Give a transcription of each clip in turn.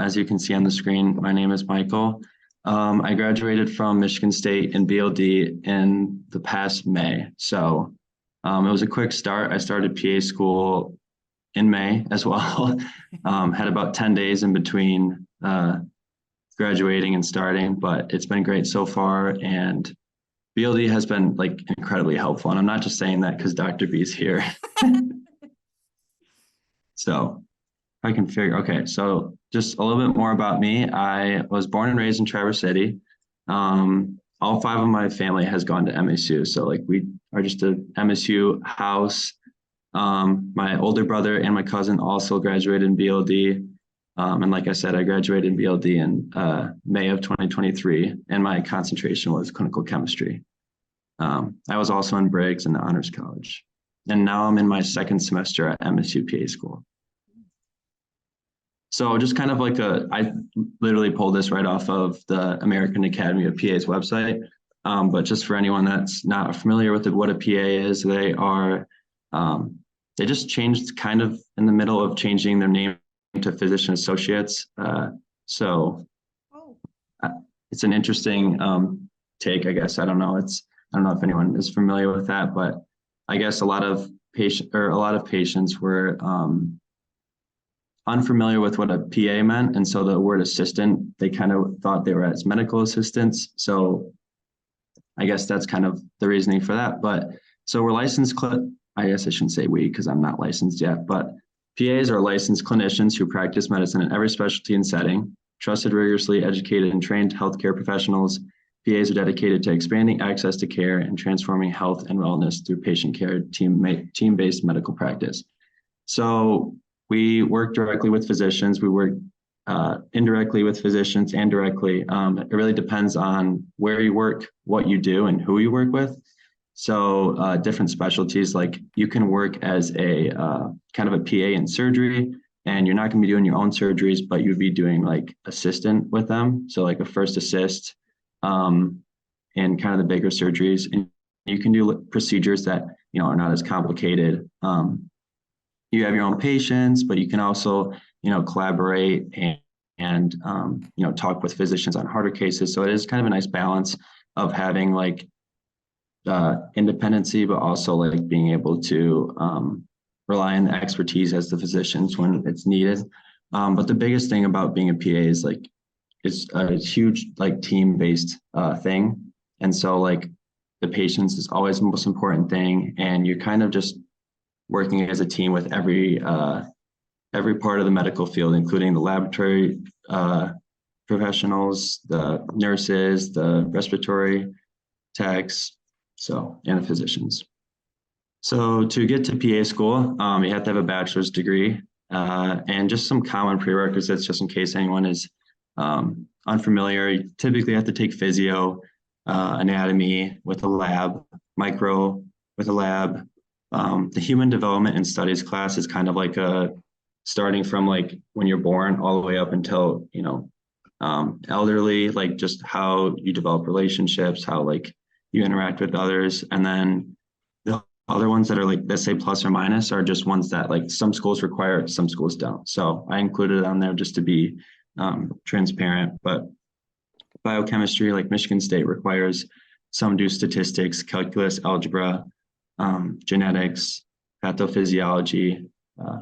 As you can see on the screen, my name is Michael. I graduated from Michigan State in BLD in the past May. So it was a quick start. I started PA school in May as well. Had about 10 days in between graduating and starting, but it's been great so far. And BLD has been like incredibly helpful. And I'm not just saying that because Dr. B is here. So I can figure, okay, so just a little bit more about me. I was born and raised in Traverse City. All five of my family has gone to MSU. So like we are just a MSU house. My older brother and my cousin also graduated in BLD. And like I said, I graduated in BLD in May of 2023, and my concentration was clinical chemistry. I was also in Briggs in the Honors College. And now I'm in my second semester at MSU PA school. So just kind of like I literally pulled this right off of the American Academy of PA's website. But just for anyone that's not familiar with what a PA is, they just changed kind of in the middle of changing their name to physician associates. It's an interesting take, I guess. I don't know if anyone is familiar with that, but I guess a lot of patients were unfamiliar with what a PA meant, and so the word assistant, they kind of thought they were as medical assistants. So I guess that's kind of the reasoning for that. But so we're licensed. I guess I shouldn't say we because I'm not licensed yet, but PAs are licensed clinicians who practice medicine in every specialty and setting, trusted, rigorously educated, and trained healthcare professionals. PAs are dedicated to expanding access to care and transforming health and wellness through patient care, team-based medical practice. So we work directly with physicians. We work indirectly with physicians and directly. It really depends on where you work, what you do, and who you work with. So different specialties, like you can work as a kind of a PA in surgery, and you're not going to be doing your own surgeries, but you'd be doing like assistant with them. So like a first assist in kind of the bigger surgeries. And you can do procedures that, are not as complicated. You have your own patients, but you can also, collaborate and talk with physicians on harder cases. So it is kind of a nice balance of having like independency, but also like being able to rely on the expertise as the physicians when it's needed. But the biggest thing about being a PA is like it's a huge like team-based thing, and so like the patients is always the most important thing, and you're kind of just working as a team with every part of the medical field, including the laboratory professionals, the nurses, the respiratory techs, and the physicians. So to get to PA school, you have to have a bachelor's degree, and just some common prerequisites, just in case anyone is unfamiliar. You typically have to take physio, anatomy with a lab, micro with a lab. The human development and studies class is kind of like starting from like when you're born all the way up until, elderly, like just how you develop relationships, how like you interact with others. And then the other ones that are like, let's say plus or minus, are just ones that like some schools require, some schools don't. So I included it on there just to be transparent. But biochemistry, like Michigan State, requires some do statistics, calculus, algebra, genetics, pathophysiology,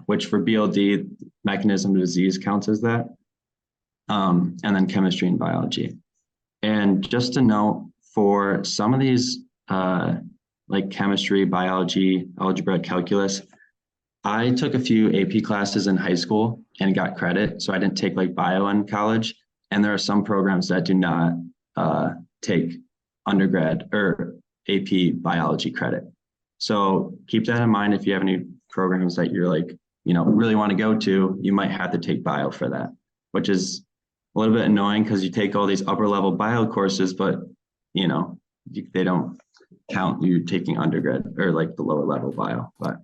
which for BLD, mechanism of disease counts as that, and then chemistry and biology. And just to note, for some of these, like chemistry, biology, algebra, calculus, I took a few AP classes in high school and got credit, so I didn't take like bio in college. And there are some programs that do not take undergrad or AP biology credit. So keep that in mind. If you have any programs that you're like, really want to go to, you might have to take bio for that, which is a little bit annoying because you take all these upper level bio courses, but they don't count you taking undergrad or like the lower level bio. But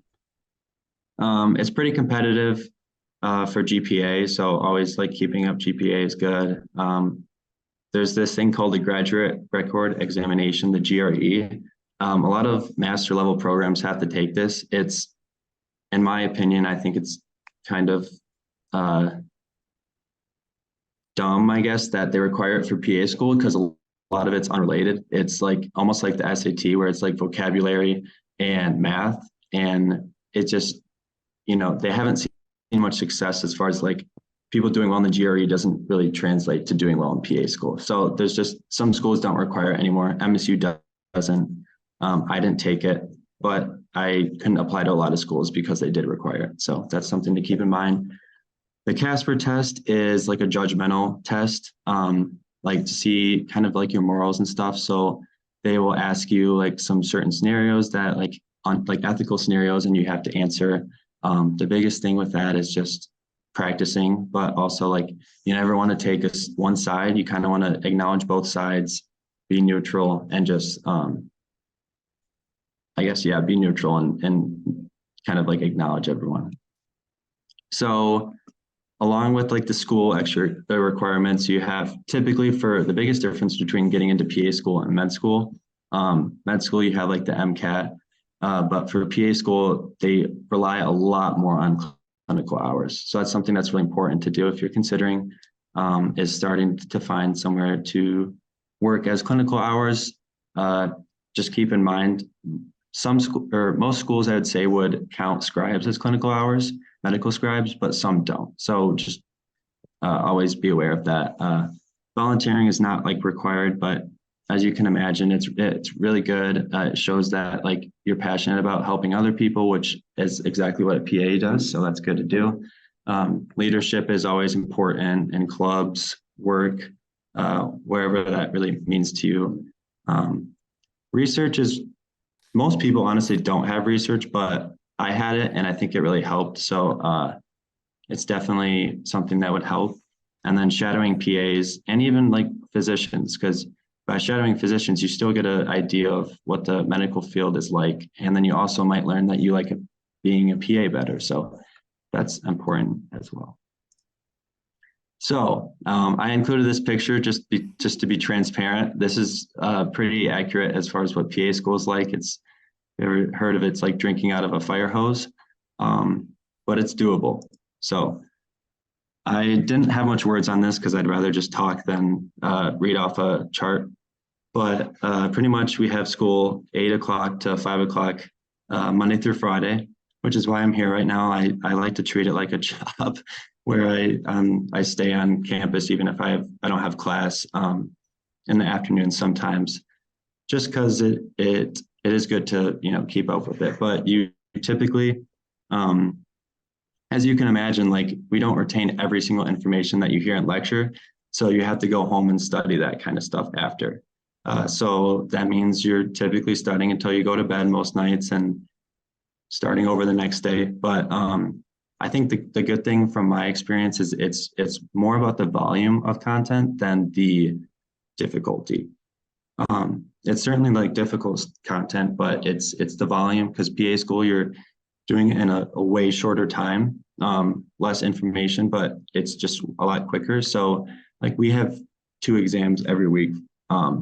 it's pretty competitive for GPA. So always like keeping up GPA is good. There's this thing called the graduate record examination, the GRE. A lot of master level programs have to take this. It's, in my opinion, I think it's kind of dumb, I guess, that they require it for PA school because a lot of it's unrelated. It's like almost like the SAT where it's like vocabulary and math. And it just, they haven't seen much success as far as like people doing well in the GRE doesn't really translate to doing well in PA school. So there's just some schools don't require it anymore. MSU doesn't. I didn't take it, but I couldn't apply to a lot of schools because they did require it. So that's something to keep in mind. The Casper test is like a judgmental test, like to see kind of like your morals and stuff. So they will ask you like some certain scenarios that like on like ethical scenarios, and you have to answer. The biggest thing with that is just practicing, but also like you never want to take one side. You kind of want to acknowledge both sides, be neutral, and just I guess be neutral and kind of like acknowledge everyone. So along with like the school extra requirements, you have typically for the biggest difference between getting into PA school and med school. Med school, you have like the MCAT, but for PA school, they rely a lot more on clinical hours. So that's something that's really important to do if you're considering is starting to find somewhere to work as clinical hours. Just keep in mind, some school or most schools I would say would count scribes as clinical hours, medical scribes, but some don't. So just always be aware of that. Volunteering is not like required, but as you can imagine, it's really good. It shows that like you're passionate about helping other people, which is exactly what a PA does. So that's good to do. Leadership is always important in clubs, work, wherever that really means to you. Research is, most people honestly don't have research, but I had it and I think it really helped. So it's definitely something that would help. And then shadowing PAs and even like physicians, because by shadowing physicians, you still get an idea of what the medical field is like. And then you also might learn that you like being a PA better. So that's important as well. So I included this picture just to be transparent. This is pretty accurate as far as what PA school is like. It's, ever heard of it's like drinking out of a fire hose, but it's doable. So I didn't have much words on this because I'd rather just talk than read off a chart. But pretty much we have school 8 o'clock to 5 o'clock, Monday through Friday, which is why I'm here right now. I like to treat it like a job where I stay on campus even if I don't have class in the afternoon sometimes, just because it is good to keep up with it. But you typically, as you can imagine, like we don't retain every single information that you hear in lecture, so you have to go home and study that kind of stuff after. So that means you're typically studying until you go to bed most nights and starting over the next day. But I think the good thing from my experience is it's more about the volume of content than the difficulty. It's certainly like difficult content, but it's the volume, because PA school, you're doing it in a way shorter time, less information, but it's just a lot quicker. So like we have 2 exams every week,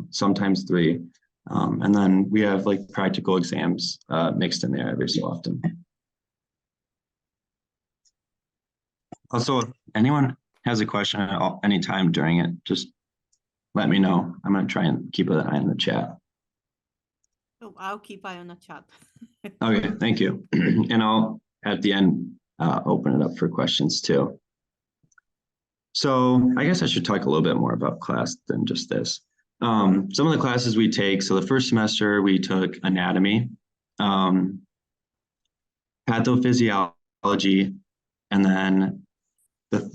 sometimes 3. And then we have like practical exams mixed in there every so often. Also, if anyone has a question at any time during it, just let me know. I'm going to try and keep an eye on the chat. Oh, I'll keep eye on the chat. Okay, thank you. And I'll, at the end, open it up for questions too. So I guess I should talk a little bit more about class than just this. Some of the classes we take, so the first semester we took anatomy, pathophysiology, and then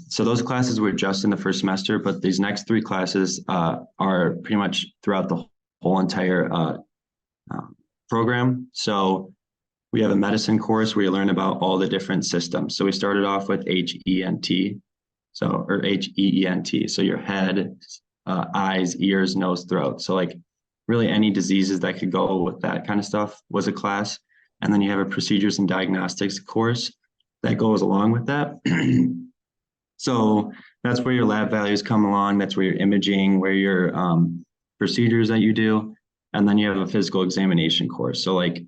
so those classes were just in the first semester, but these next 3 classes are pretty much throughout the whole entire program. So we have a medicine course where you learn about all the different systems. So we started off with HENT, or HEENT. So your head, eyes, ears, nose, throat. So like really any diseases that could go with that kind of stuff was a class. And then you have a procedures and diagnostics course that goes along with that. So that's where your lab values come along. That's where your imaging, where your procedures that you do. And then you have a physical examination course. So like,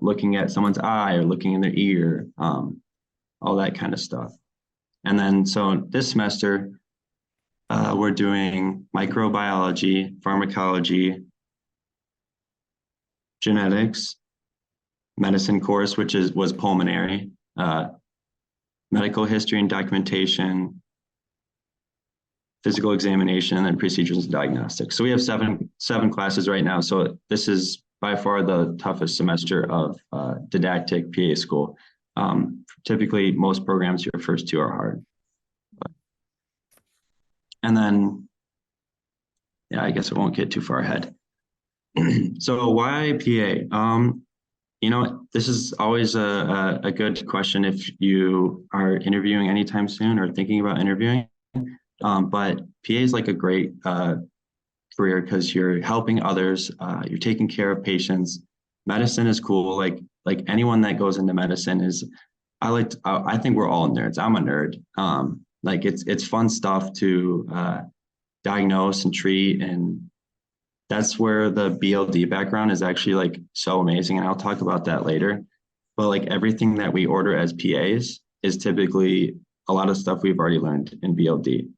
looking at someone's eye or looking in their ear, all that kind of stuff. And then, so this semester, We're doing microbiology, pharmacology, genetics, medicine course, which was pulmonary, medical history and documentation, physical examination, and then procedures and diagnostics. So we have seven classes right now. So this is by far the toughest semester of didactic PA school. Typically, most programs, your first two are hard. And then, yeah, I guess I won't get too far ahead. So why PA? This is always a good question if you are interviewing anytime soon or thinking about interviewing. But PA is like a great career because you're helping others, you're taking care of patients. Medicine is cool. Like anyone that goes into medicine is, I think we're all nerds. I'm a nerd. Like it's fun stuff to diagnose and treat, and that's where the BLD background is actually like so amazing. And I'll talk about that later. But like everything that we order as PAs is typically a lot of stuff we've already learned in BLD.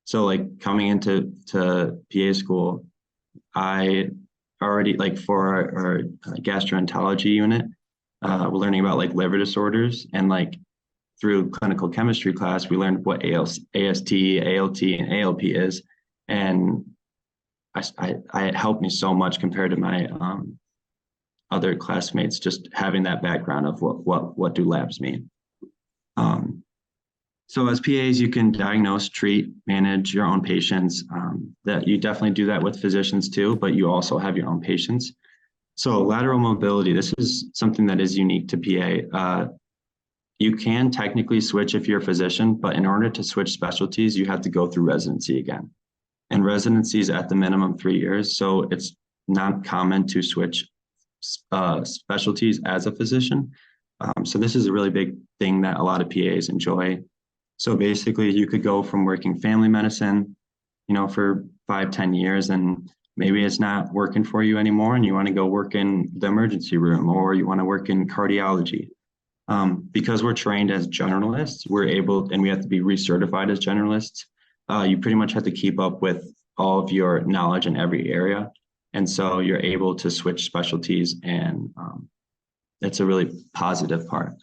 So like coming into PA school, I already like for our gastroenterology unit, we're learning about like liver disorders, and like through clinical chemistry class, we learned what AST, ALT, and ALP is. And it helped me so much compared to my other classmates, just having that background of what do labs mean. So as PAs, you can diagnose, treat, manage your own patients. That you definitely do that with physicians too, but you also have your own patients. So lateral mobility, this is something that is unique to PA. You can technically switch if you're a physician, but in order to switch specialties, you have to go through residency again. And residency is at the minimum 3 years. So it's not common to switch specialties as a physician. So this is a really big thing that a lot of PAs enjoy. So basically you could go from working family medicine, for 5-10 years, and maybe it's not working for you anymore and you want to go work in the emergency room, or you want to work in cardiology. Because we're trained as generalists, we're able, and we have to be recertified as generalists. You pretty much have to keep up with all of your knowledge in every area. And so you're able to switch specialties, and that's a really positive part.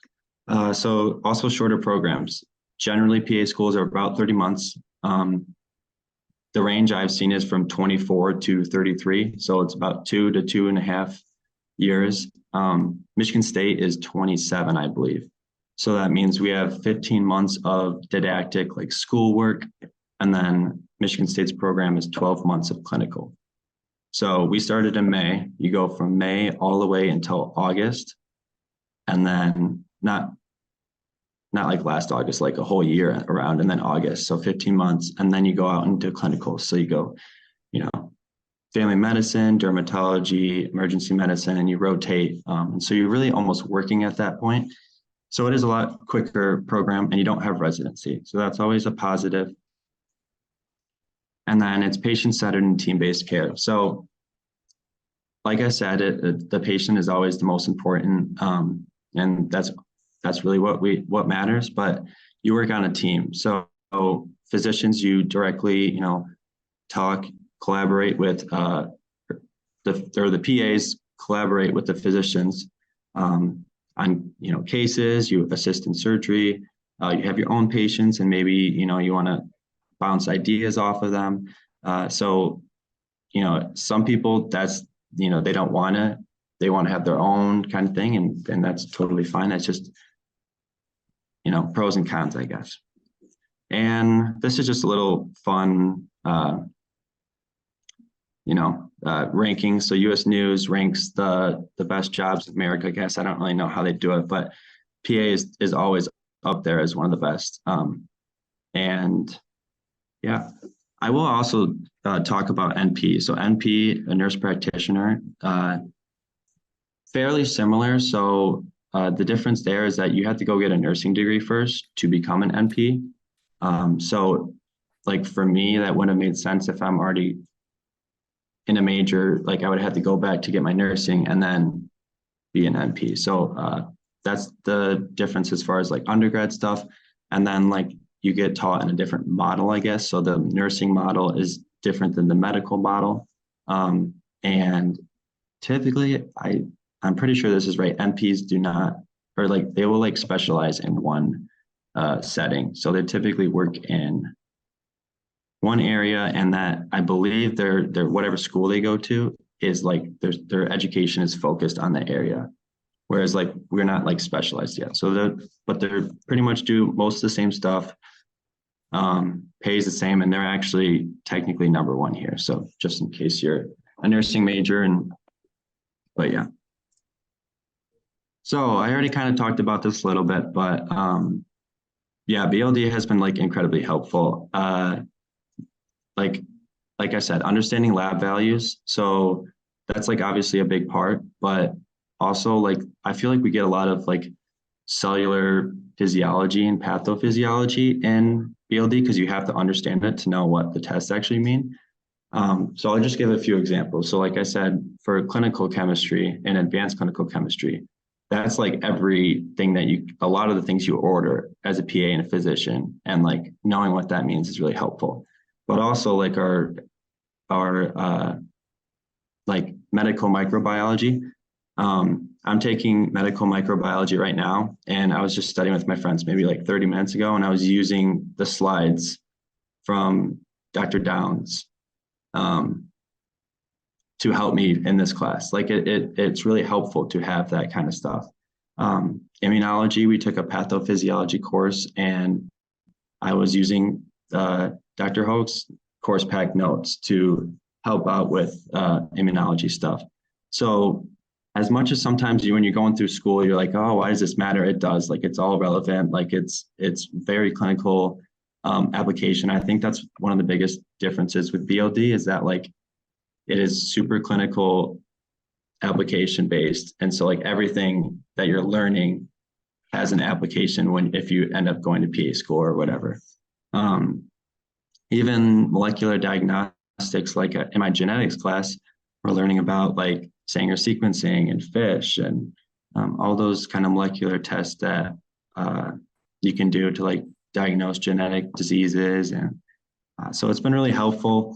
So also shorter programs. Generally, PA schools are about 30 months. The range I've seen is from 24 to 33. So it's about 2 to 2.5 years. Michigan State is 27, I believe. So that means we have 15 months of didactic, like schoolwork, and then Michigan State's program is 12 months of clinical. So we started in May. You go from May all the way until August, and then not like last August, like a whole year around, and then August. So 15 months, and then you go out into clinical. So you go, family medicine, dermatology, emergency medicine, and you rotate. And so you're really almost working at that point. So it is a lot quicker program, and you don't have residency. So that's always a positive. And then it's patient-centered and team-based care. So like I said, the patient is always the most important. And that's really what matters, but you work on a team. So physicians, you directly, talk, collaborate with the PAs, collaborate with the physicians on cases. You assist in surgery. You have your own patients, and maybe you want to bounce ideas off of them. So some people they don't want to. They want to have their own kind of thing, and that's totally fine. That's just pros and cons, I guess. And this is just a little fun rankings. So US News ranks the best jobs in America. I guess I don't really know how they do it, but PA is always up there as one of the best. And yeah, I will also talk about NP. So NP, a nurse practitioner, fairly similar. So the difference there is that you have to go get a nursing degree first to become an NP. So like for me, that wouldn't have made sense if I'm already in a major, like I would have to go back to get my nursing and then be an NP. So that's the difference as far as like undergrad stuff. And then like, you get taught in a different model, I guess. So the nursing model is different than the medical model. And typically, I'm pretty sure this is right. NPs do not, or like they will like specialize in one setting. So they typically work in one area, and that I believe their whatever school they go to is like their education is focused on the area. Whereas like we're not like specialized yet. So they're pretty much do most of the same stuff. Pays the same, and they're actually technically number one here. So just in case you're a nursing major, but yeah. So I already kind of talked about this a little bit, but yeah, BLD has been like incredibly helpful. Like I said, understanding lab values. So that's like obviously a big part, but also like I feel like we get a lot of like cellular physiology and pathophysiology in BLD because you have to understand it to know what the tests actually mean. So I'll just give a few examples. So like I said, for clinical chemistry and advanced clinical chemistry, that's like everything that a lot of the things you order as a PA and a physician, and like knowing what that means is really helpful. But also like our like medical microbiology. I'm taking medical microbiology right now, and I was just studying with my friends maybe like 30 minutes ago, and I was using the slides from Dr. Downs to help me in this class. Like it's really helpful to have that kind of stuff. Immunology, we took a pathophysiology course, and I was using Dr. Hoke's course pack notes to help out with immunology stuff. So as much as sometimes when you're going through school, you're like, oh, why does this matter? It does. Like it's all relevant. Like it's very clinical application. I think that's one of the biggest differences with BLD is that like it is super clinical application based. And so like everything that you're learning has an application if you end up going to PA school or whatever. Even molecular diagnostics, like in my genetics class, we're learning about like Sanger sequencing and FISH and all those kind of molecular tests that you can do to like diagnose genetic diseases. And so it's been really helpful.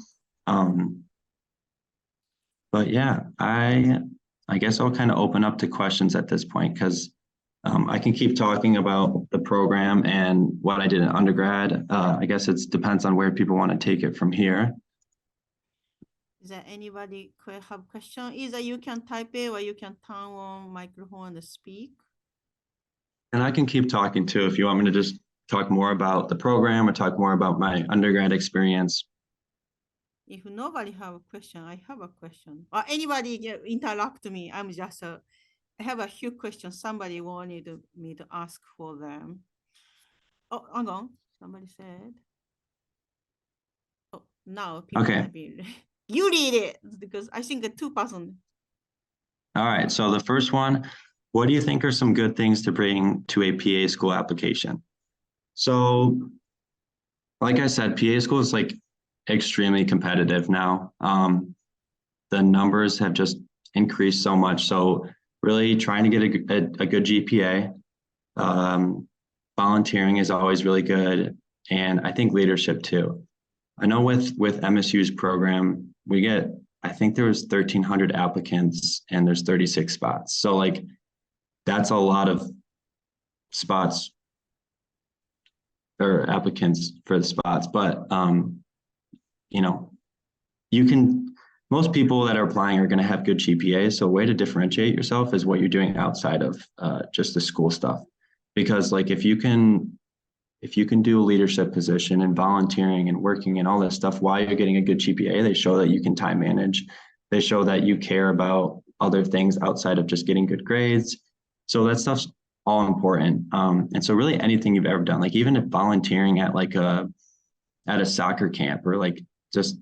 But yeah, I guess I'll kind of open up to questions at this point because I can keep talking about the program and what I did in undergrad. I guess it depends on where people want to take it from here. Is there anybody could have question? Either you can type it or you can turn on microphone and speak. And I can keep talking too if you want me to just talk more about the program or talk more about my undergrad experience. If nobody have a question, I have a question. Or anybody interrupt me. I have a few questions. Somebody wanted me to ask for them. Oh, hang on. Somebody said. Oh, now people Okay. typing. You read it because I think 2%. All right. So the first one, what do you think are some good things to bring to a PA school application? So, like I said, PA school is like extremely competitive now. The numbers have just increased so much. So really trying to get a good GPA. Volunteering is always really good. And I think leadership too. I know with MSU's program, we get, I think there was 1,300 applicants and there's 36 spots. So like, that's a lot of spots or applicants for the spots. But, you know, most people that are applying are going to have good GPAs. So a way to differentiate yourself is what you're doing outside of just the school stuff. Because like, if you can do a leadership position and volunteering and working and all that stuff while you're getting a good GPA, they show that you can time manage. They show that you care about other things outside of just getting good grades. So that stuff's all important. And so really anything you've ever done, like even if volunteering at like at a soccer camp or like just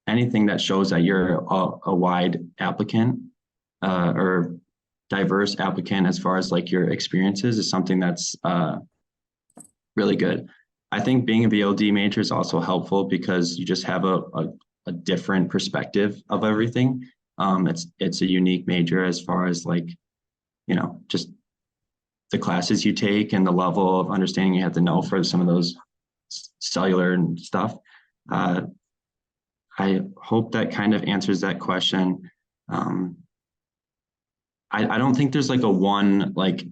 anything that shows that you're a wide applicant or diverse applicant as far as like your experiences is something that's really good. I think being a BLD major is also helpful because you just have a different perspective of everything. It's a unique major as far as like, you know, just the classes you take and the level of understanding you have to know for some of those cellular and stuff. I hope that kind of answers that question. I don't think there's like a one like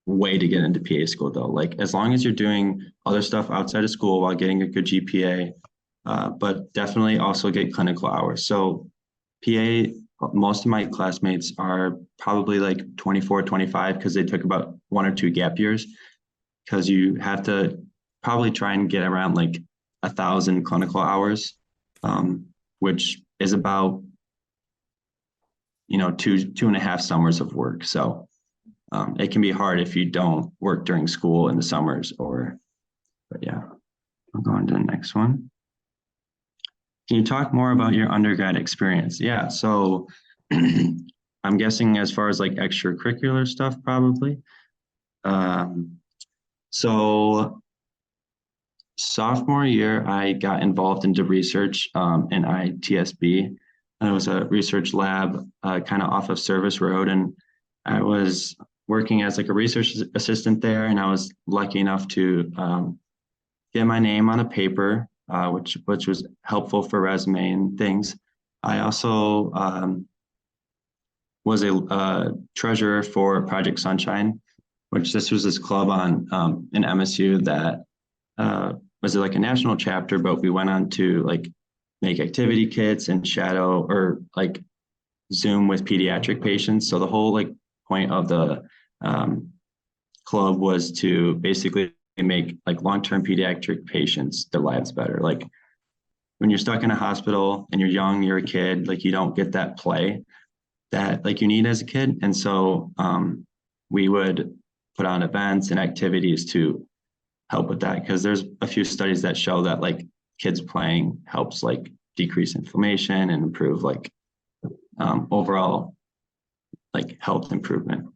way to get into PA school though. Like as long as you're doing other stuff outside of school while getting a good GPA, but definitely also get clinical hours. So PA, most of my classmates are probably like 24, 25 because they took about 1 or 2 gap years, because you have to probably try and get around like 1,000 clinical hours, which is about, you know, 2.5 summers of work. So it can be hard if you don't work during school in the summers but yeah, I'll go on to the next one. Can you talk more about your undergrad experience? Yeah, so I'm guessing as far as like extracurricular stuff, probably. So sophomore year, I got involved into research in ITSB. And it was a research lab kind of off of Service Road. And I was working as like a research assistant there. And I was lucky enough to get my name on a paper, which was helpful for resume and things. I also was a treasurer for Project Sunshine, which this was this club on in MSU that was like a national chapter, but we went on to like make activity kits and shadow or like Zoom with pediatric patients. So the whole like point of the club was to basically make like long-term pediatric patients their lives better. Like when you're stuck in a hospital and you're young, you're a kid, like you don't get that play that like you need as a kid. And so we would put on events and activities to help with that, because there's a few studies that show that like kids playing helps like decrease inflammation and improve like overall like health improvement.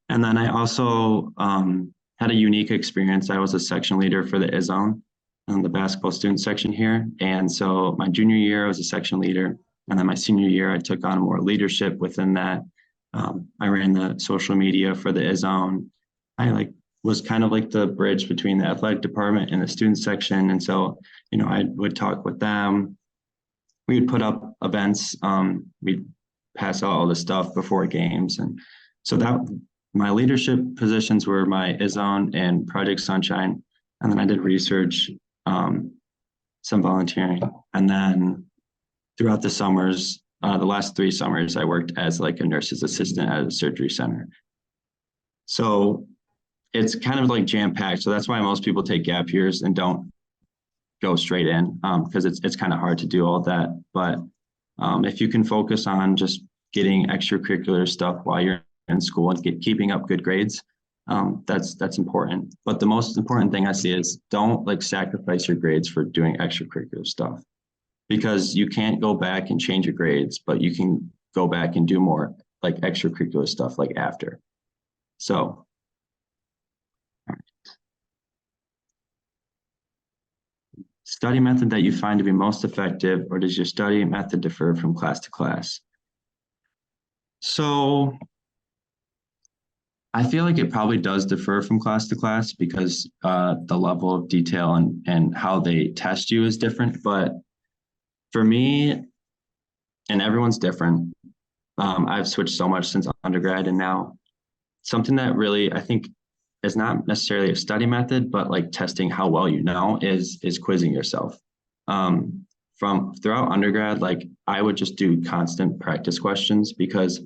And then I also had a unique experience. I was a section leader for the IZone, the basketball student section here. And so my junior year, I was a section leader. And then my senior year, I took on more leadership within that. I ran the social media for the IZone. I like was kind of like the bridge between the athletic department and the student section. And so, you know, I would talk with them. We would put up events. We'd pass out all the stuff before games. And so that my leadership positions were my IZone and Project Sunshine. And then I did research, some volunteering. And then throughout the summers, the last 3 summers, I worked as like a nurse's assistant at a surgery center. So it's kind of like jam-packed. So that's why most people take gap years and don't go straight in, because it's kind of hard to do all that. But if you can focus on just getting extracurricular stuff while you're in school and keeping up good grades, that's important. But the most important thing I see is don't like sacrifice your grades for doing extracurricular stuff, because you can't go back and change your grades, but you can go back and do more like extracurricular stuff like after. So study method that you find to be most effective, or does your study method differ from class to class? So I feel like it probably does differ from class to class, because the level of detail and how they test you is different. But for me, and everyone's different, I've switched so much since undergrad, and now something that really I think is not necessarily a study method, but like testing how well you know is quizzing yourself. From throughout undergrad, like I would just do constant practice questions, because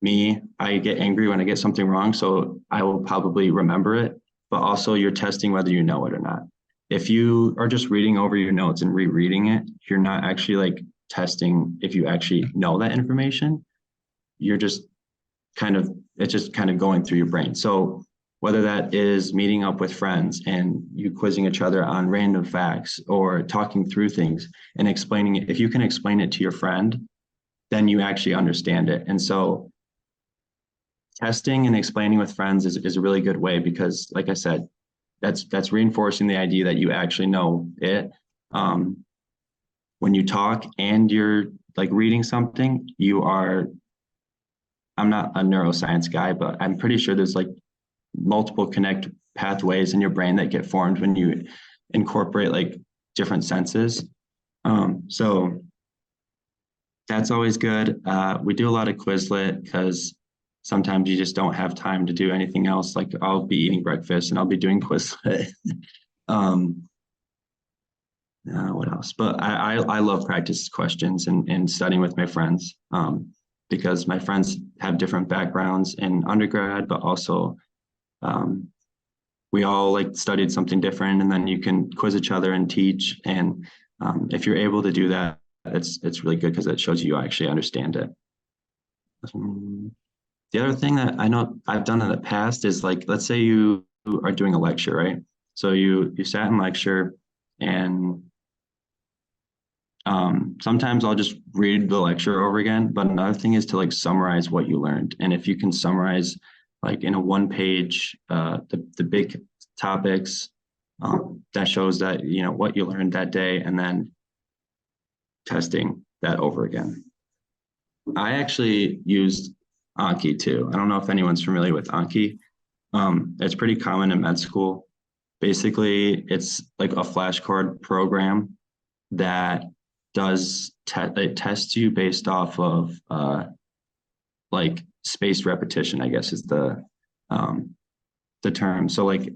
I get angry when I get something wrong, so I will probably remember it, but also you're testing whether you know it or not. If you are just reading over your notes and rereading it, you're not actually like testing if you actually know that information. You're just it's just kind of going through your brain. So whether that is meeting up with friends and you quizzing each other on random facts, or talking through things and explaining it, if you can explain it to your friend, then you actually understand it. And so testing and explaining with friends is a really good way, because like I said, that's reinforcing the idea that you actually know it. When you talk and you're like reading something, I'm not a neuroscience guy, but I'm pretty sure there's like multiple connect pathways in your brain that get formed when you incorporate like different senses. So that's always good. We do a lot of Quizlet because sometimes you just don't have time to do anything else. Like I'll be eating breakfast and I'll be doing Quizlet. What else? But I love practice questions and studying with my friends because my friends have different backgrounds in undergrad, but also we all like studied something different, and then you can quiz each other and teach. And if you're able to do that, it's really good because it shows you actually understand it. The other thing that I know I've done in the past is like, let's say you are doing a lecture, right? So you sat in lecture and sometimes I'll just read the lecture over again, but another thing is to like summarize what you learned. And if you can summarize like in a 1-page, the big topics, that shows that, you know, what you learned that day, and then testing that over again. I actually used Anki too. I don't know if anyone's familiar with Anki. It's pretty common in med school. Basically, it's like a flashcard program that does it tests you based off of like spaced repetition, I guess is the term. So like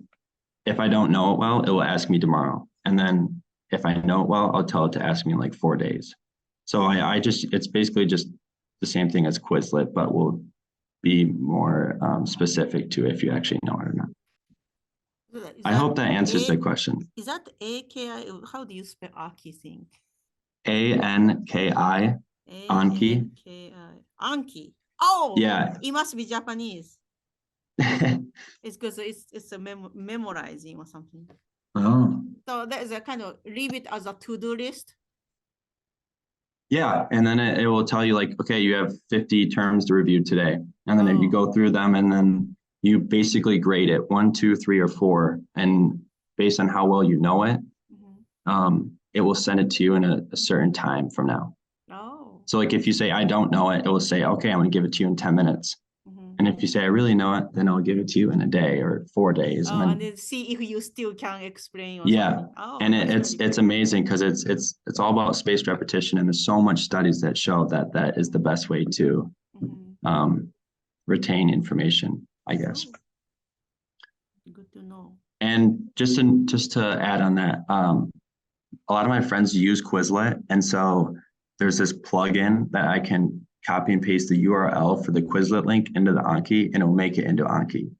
if I don't know it well, it will ask me tomorrow. And then if I know it well, I'll tell it to ask me in like 4 days. So I just, it's basically just the same thing as Quizlet, but will be more specific to if you actually know it or not. I hope that answers the question. Is that A-K-I? How do you spell Aki thing? A-N-K-I, Anki. A-N-K-I. Anki. Oh, yeah. It must be Japanese. It's because it's a memorizing or something. Oh. So that is a kind of leave it as a to-do list. Yeah, and then it will tell you like, okay, you have 50 terms to review today. And then you go through them and then you basically grade it 1, 2, 3, or 4. And based on how well you know it, it will send it to you in a certain time from now. Oh. So like if you say, I don't know it, it will say, okay, I'm going to give it to you in 10 minutes. And if you say, I really know it, then I'll give it to you in a day or 4 days. And then see if you still can explain. Or yeah. Something. Oh, and it's amazing because it's all about spaced repetition. And there's so much studies that show that that is the best way to retain information, I guess. Good to know. And just to add on that, a lot of my friends use Quizlet. And so there's this plugin that I can copy and paste the URL for the Quizlet link into the Anki, and it will make it into Anki.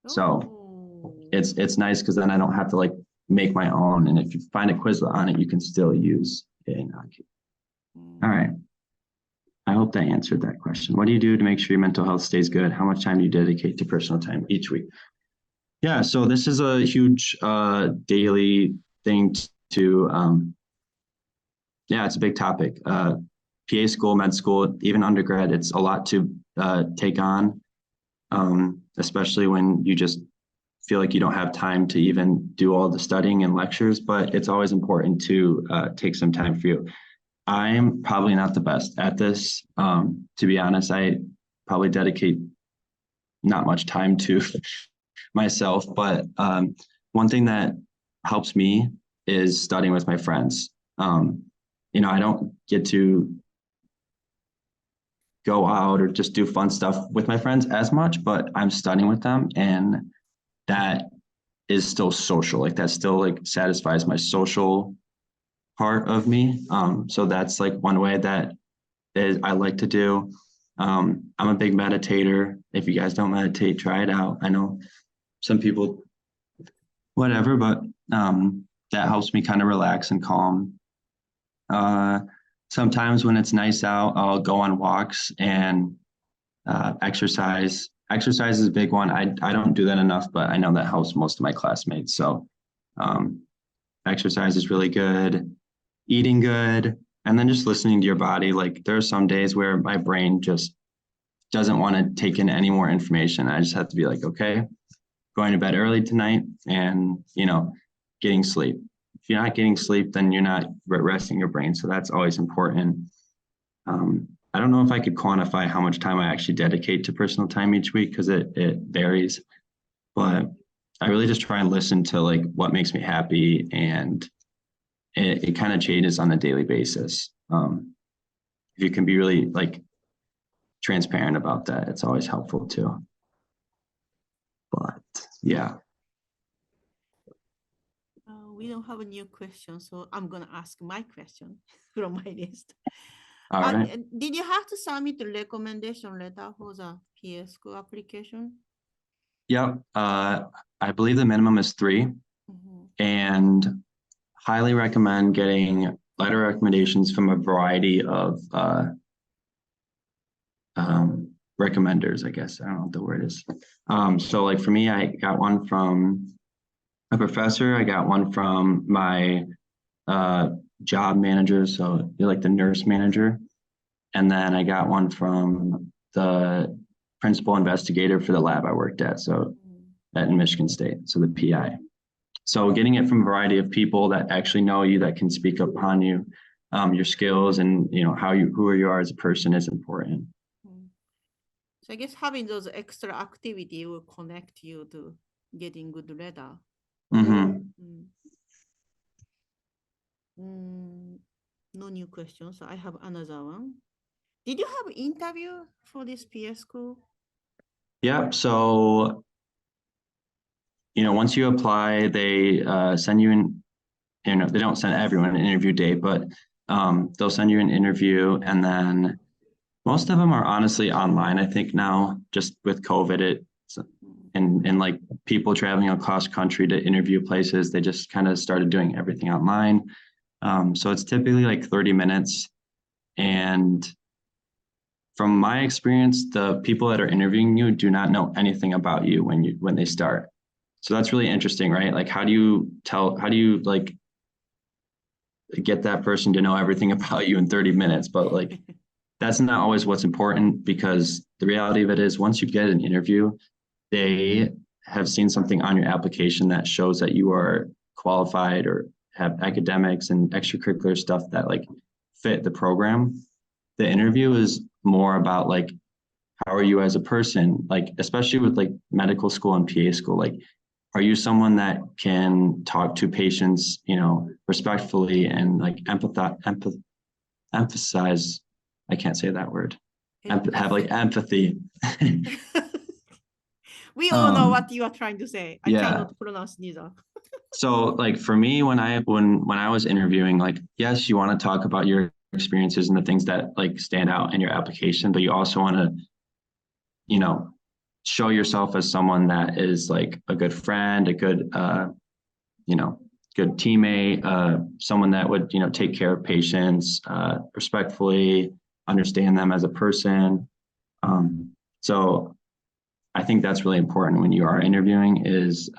So it's nice because then I don't have to like make my own. And if you find a Quizlet on it, you can still use it in Anki. All right. I hope that answered that question. What do you do to make sure your mental health stays good? How much time do you dedicate to personal time each week? Yeah, so this is a huge daily thing to, yeah, it's a big topic. PA school, med school, even undergrad, it's a lot to take on, especially when you just feel like you don't have time to even do all the studying and lectures, but it's always important to take some time for you. I'm probably not the best at this. To be honest, I probably dedicate not much time to myself, but one thing that helps me is studying with my friends. You know, I don't get to go out or just do fun stuff with my friends as much, but I'm studying with them, and that is still social. Like that still like satisfies my social part of me. So that's like one way that I like to do. I'm a big meditator. If you guys don't meditate, try it out. I know some people, whatever, but that helps me kind of relax and calm. Sometimes when it's nice out, I'll go on walks and exercise. Exercise is a big one. I don't do that enough, but I know that helps most of my classmates. So exercise is really good. Eating good, and then just listening to your body. Like there are some days where my brain just doesn't want to take in any more information. I just have to be like, okay, going to bed early tonight and, you know, getting sleep. If you're not getting sleep, then you're not resting your brain. So that's always important. I don't know if I could quantify how much time I actually dedicate to personal time each week because it varies. But I really just try and listen to like what makes me happy, and it kind of changes on a daily basis. If you can be really like transparent about that, it's always helpful too. But yeah. We don't have a new question, so I'm gonna ask my question from my list. All right. Did you have to submit a recommendation letter for the PA school application? Yep. I believe the minimum is 3, and highly recommend getting letter recommendations from a variety of recommenders, I guess. I don't know what the word is. So like for me, I got one from a professor. I got one from my job manager. So you're like the nurse manager. And then I got one from the principal investigator for the lab I worked at. So at Michigan State. So the PI. So getting it from a variety of people that actually know you, that can speak upon you, your skills, and who you are as a person is important. So I guess having those extra activity will connect you to getting good letter. No new questions. I have another one. Did you have interview for this PS school? Yeah. So, once you apply, they send you they don't send everyone an interview date, but they'll send you an interview, and then most of them are honestly online. I think now, just with COVID, and like people traveling across country to interview places, they just kind of started doing everything online. So it's typically like 30 minutes. And from my experience, the people that are interviewing you do not know anything about you when they start. So that's really interesting, right? Like, how do you like get that person to know everything about you in 30 minutes? But like, that's not always what's important, because the reality of it is, once you get an interview, they have seen something on your application that shows that you are qualified or have academics and extracurricular stuff that like fit the program. The interview is more about like, how are you as a person? Like, especially with like medical school and PA school, like, are you someone that can talk to patients, respectfully and like emphasize, I can't say that word. Have like empathy. We all know what you are trying to say. I cannot pronounce neither. So like for me, when I was interviewing, like, yes, you want to talk about your experiences and the things that like stand out in your application, but you also want to, show yourself as someone that is like a good friend, a good, good teammate, someone that would, take care of patients, respectfully, understand them as a person. So I think that's really important when you are interviewing, is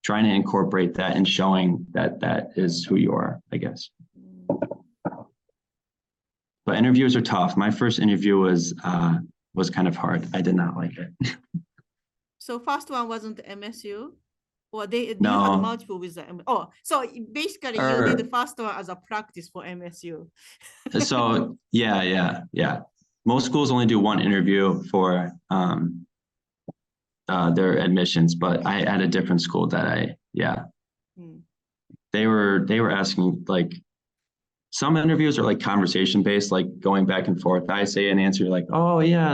trying to incorporate that and showing that is who you are, I guess. But interviews are tough. My first interview was kind of hard. I did not like it. So first one wasn't MSU? Or you had multiple with the so basically you did the first one as a practice for MSU. So yeah. Most schools only do one interview for their admissions, but I at a different school that they were asking, like, some interviews are like conversation based, like going back and forth. I say an answer, like, oh yeah,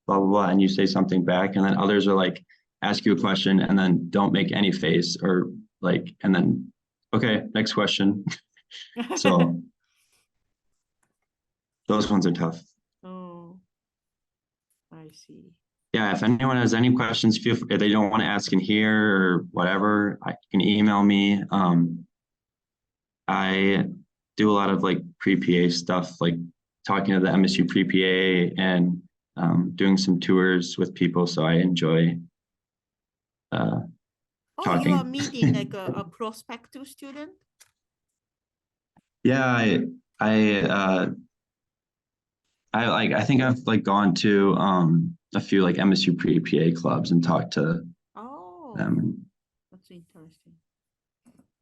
blah blah blah, and you say something back, and then others are like, ask you a question and then don't make any face, or like, and then okay, next question. So those ones are tough. Oh, I see. Yeah, if anyone has any questions, if they don't want to ask in here or whatever, I can email me. I do a lot of like pre-PA stuff, like talking to the MSU pre-PA and doing some tours with people. So I enjoy talking. You are meeting like a prospective student? Yeah, I think I've like gone to a few like MSU pre-PA clubs and talked to them. That's interesting.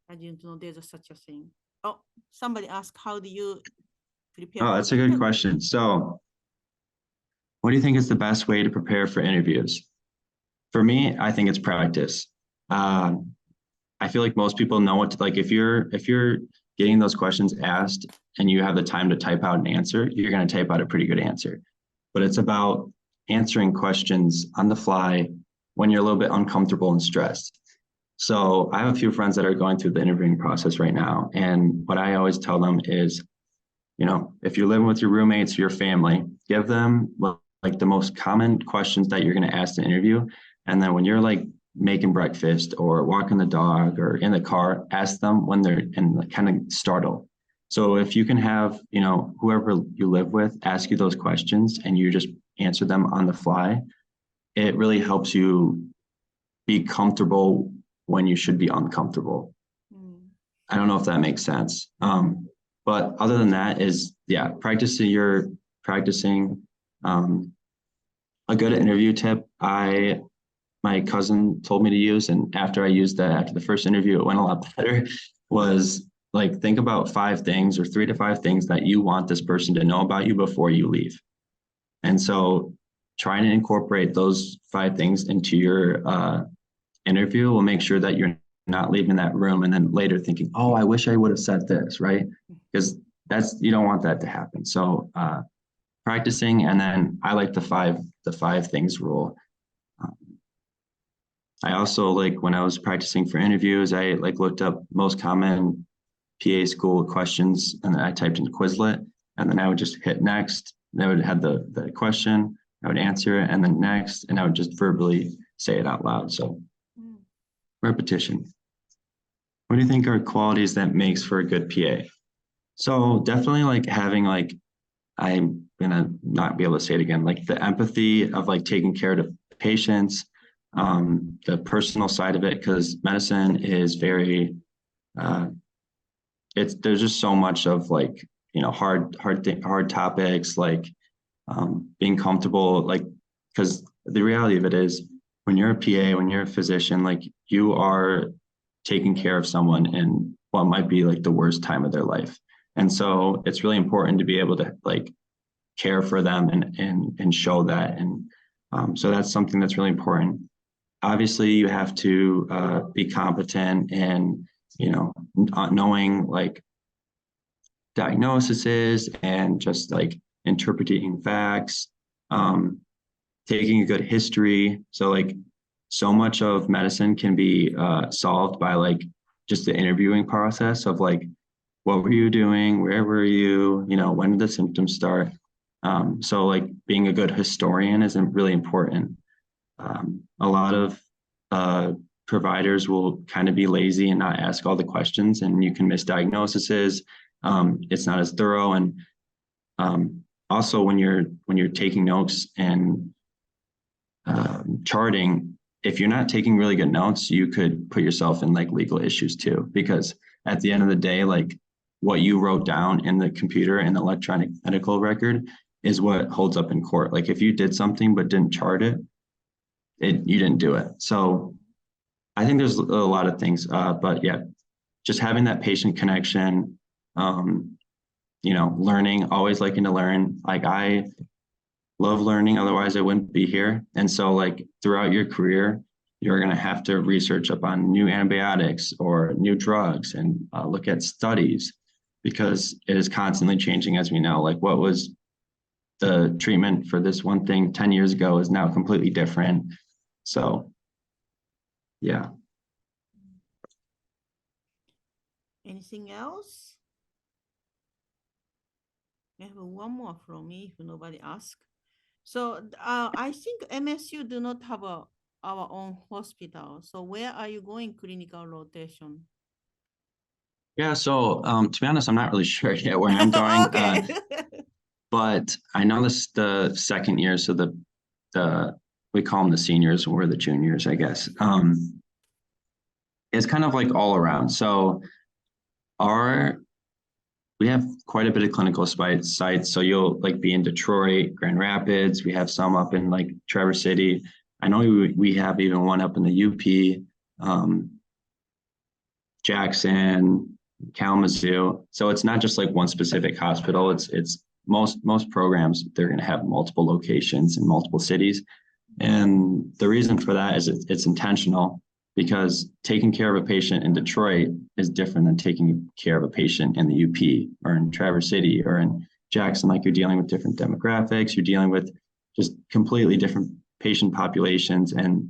I didn't know there's such a thing. Oh, somebody asked, how do you prepare? Oh, that's a good question. So what do you think is the best way to prepare for interviews? For me, I think it's practice. I feel like most people know what to, like, if you're getting those questions asked and you have the time to type out an answer, you're going to type out a pretty good answer. But it's about answering questions on the fly when you're a little bit uncomfortable and stressed. So I have a few friends that are going through the interviewing process right now. And what I always tell them is, you know, if you're living with your roommates or your family, give them like the most common questions that you're going to ask the interview. And then when you're like making breakfast or walking the dog or in the car, ask them when they're and like, kind of startle. So if you can have, you know, whoever you live with ask you those questions and you just answer them on the fly, it really helps you be comfortable when you should be uncomfortable. I don't know if that makes sense. But other than that is, yeah, practicing. A good interview tip my cousin told me to use, and after I used that after the first interview, it went a lot better, was like think about 5 things or 3 to 5 things that you want this person to know about you before you leave. And so trying to incorporate those 5 things into your interview will make sure that you're not leaving that room and then later thinking, oh, I wish I would have said this, right? Because you don't want that to happen. So practicing, and then I like the five things rule. I also, like, when I was practicing for interviews, I like looked up most common PA school questions, and then I typed in Quizlet, and then I would just hit next. And I would have the question, I would answer it, and then next, and I would just verbally say it out loud. So repetition. What do you think are qualities that makes for a good PA? So definitely like having like, I'm gonna not be able to say it again, like the empathy of like taking care of the patients, the personal side of it, because medicine is very, there's just so much of like, you know, hard topics, like being comfortable, like, because the reality of it is when you're a PA, when you're a physician, like you are taking care of someone in what might be like the worst time of their life. And so it's really important to be able to like care for them and show that. And so that's something that's really important. Obviously, you have to be competent and, you know, knowing like diagnoses and just like interpreting facts, taking a good history. So like so much of medicine can be solved by like just the interviewing process of like, what were you doing? Where were you? You know, when did the symptoms start? So like being a good historian is really important. A lot of providers will kind of be lazy and not ask all the questions, and you can miss diagnoses. It's not as thorough, and also when you're taking notes and charting, if you're not taking really good notes, you could put yourself in like legal issues too, because at the end of the day, like what you wrote down in the computer and the electronic medical record is what holds up in court. Like if you did something but didn't chart it, you didn't do it. So I think there's a lot of things, but yeah, just having that patient connection, you know, learning, always liking to learn. Like I love learning, otherwise I wouldn't be here. And so like throughout your career, you're going to have to research up on new antibiotics or new drugs and look at studies, because it is constantly changing, as we know. Like what was the treatment for this one thing 10 years ago is now completely different. So yeah. Anything else? I have one more from me if nobody asks. So I think MSU do not have our own hospital. So where are you going clinical rotation? Yeah, so to be honest, I'm not really sure yet where I'm going. Okay. But I know this the second year, so the we call them the seniors, we're the juniors, I guess. It's kind of like all around. So we have quite a bit of clinical sites. So you'll like be in Detroit, Grand Rapids. We have some up in like Traverse City. I know we have even one up in the UP, Jackson, Kalamazoo. So it's not just like one specific hospital. It's most programs, they're going to have multiple locations in multiple cities. And the reason for that is it's intentional. because taking care of a patient in Detroit is different than taking care of a patient in the UP or in Traverse City or in Jackson. Like, you're dealing with different demographics, you're dealing with just completely different patient populations, and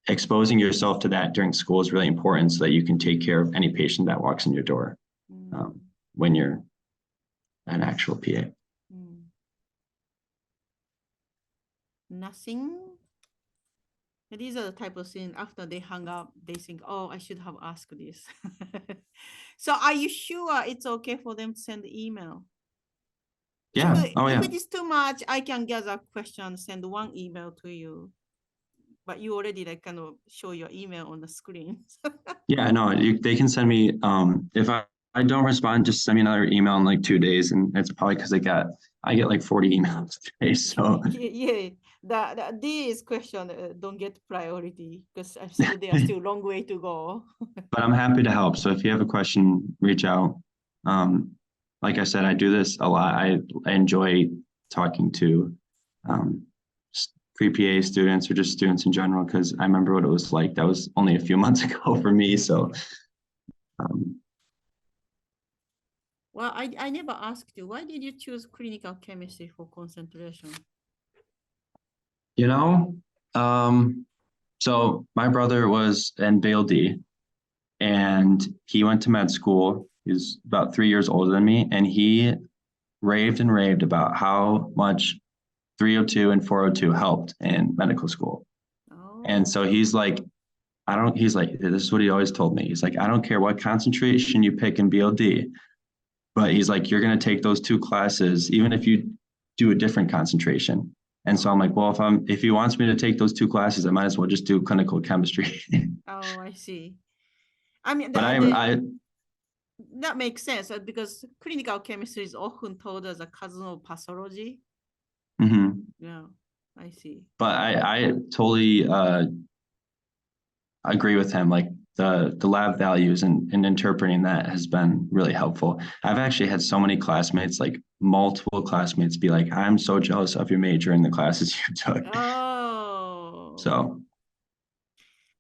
exposing yourself to that during school is really important so that you can take care of any patient that walks in your door when you're an actual PA. Nothing. These are the type of things after they hung up, they think, oh, I should have asked this. So are you sure it's okay for them to send the email? Yeah. If it is too much, I can gather questions, send one email to you. But you already like kind of show your email on the screen. Yeah, no, they can send me, if I don't respond, just send me another email in like 2 days. And it's probably because I get like 40 emails today. So yeah, these questions don't get priority because I think they are still a long way to go. but I'm happy to help. So if you have a question, reach out. Like I said, I do this a lot. I enjoy talking to pre-PA students or just students in general, because I remember what it was like. That was only a few months ago for me. So well, I never asked you, why did you choose clinical chemistry for concentration? You know, so my brother was in BLD and he went to med school. He's about 3 years older than me, and he raved and raved about how much 302 and 402 helped in medical school. Oh. And so he's like, he's like, this is what he always told me. He's like, I don't care what concentration you pick in BLD, but he's like, you're going to take those 2 classes, even if you do a different concentration. And so I'm like, well, if he wants me to take those 2 classes, I might as well just do clinical chemistry. Oh, I see. I mean, But that makes sense because clinical chemistry is often told as a cousin of pathology. Yeah, I see. But I totally agree with him. Like the lab values and interpreting that has been really helpful. I've actually had so many classmates, like multiple classmates, be like, I'm so jealous of your major in the classes you took. Oh. So.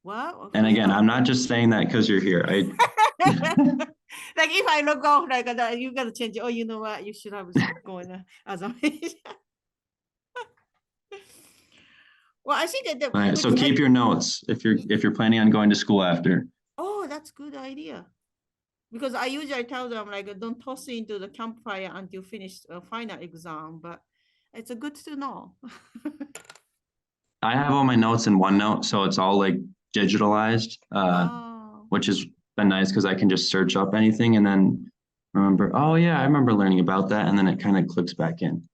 Well, and again, I'm not just saying that because you're here. Like if I look off like that, you gotta change it. Oh, you know what? You should have going as a major. Well, I think that. Right, so keep your notes if you're planning on going to school after. Oh, that's a good idea. Because I usually tell them like don't toss into the campfire until you finish a final exam, but it's a good to know. I have all my notes in OneNote, so it's all like digitalized, which has been nice because I can just search up anything and then remember, oh yeah, I remember learning about that, and then it kind of clicks back in.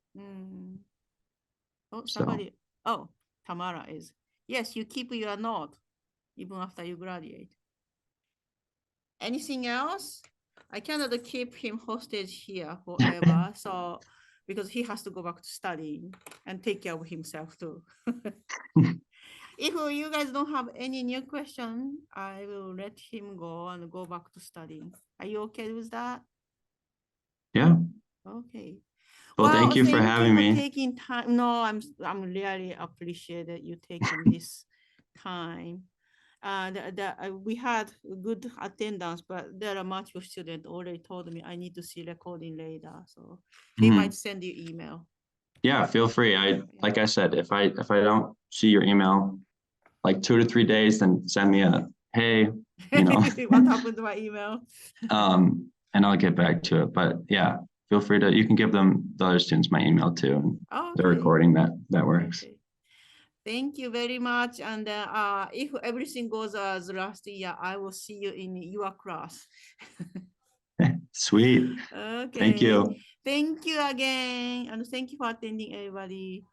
Oh, somebody. Oh, Tamara is. Yes, you keep your note even after you graduate. Anything else? I cannot keep him hostage here forever. So, because he has to go back to studying and take care of himself too. If you guys don't have any new question, I will let him go and go back to studying. Are you okay with that? Yeah. Okay. Well, thank you for having me. Taking time. No, I'm really appreciate that you taking this time. We had good attendance, but there are multiple students already told me I need to see recording later, so they might send you email. Yeah, feel free. Like I said, if I don't see your email like 2 to 3 days, then send me a hey, what happened to my email. And I'll get back to it. But yeah, feel free you can give them the other students my email too, and the recording that works. Okay. Thank you very much. And if everything goes as last year, I will see you in your class. Sweet. Okay. Thank you. Thank you again. And thank you for attending, everybody.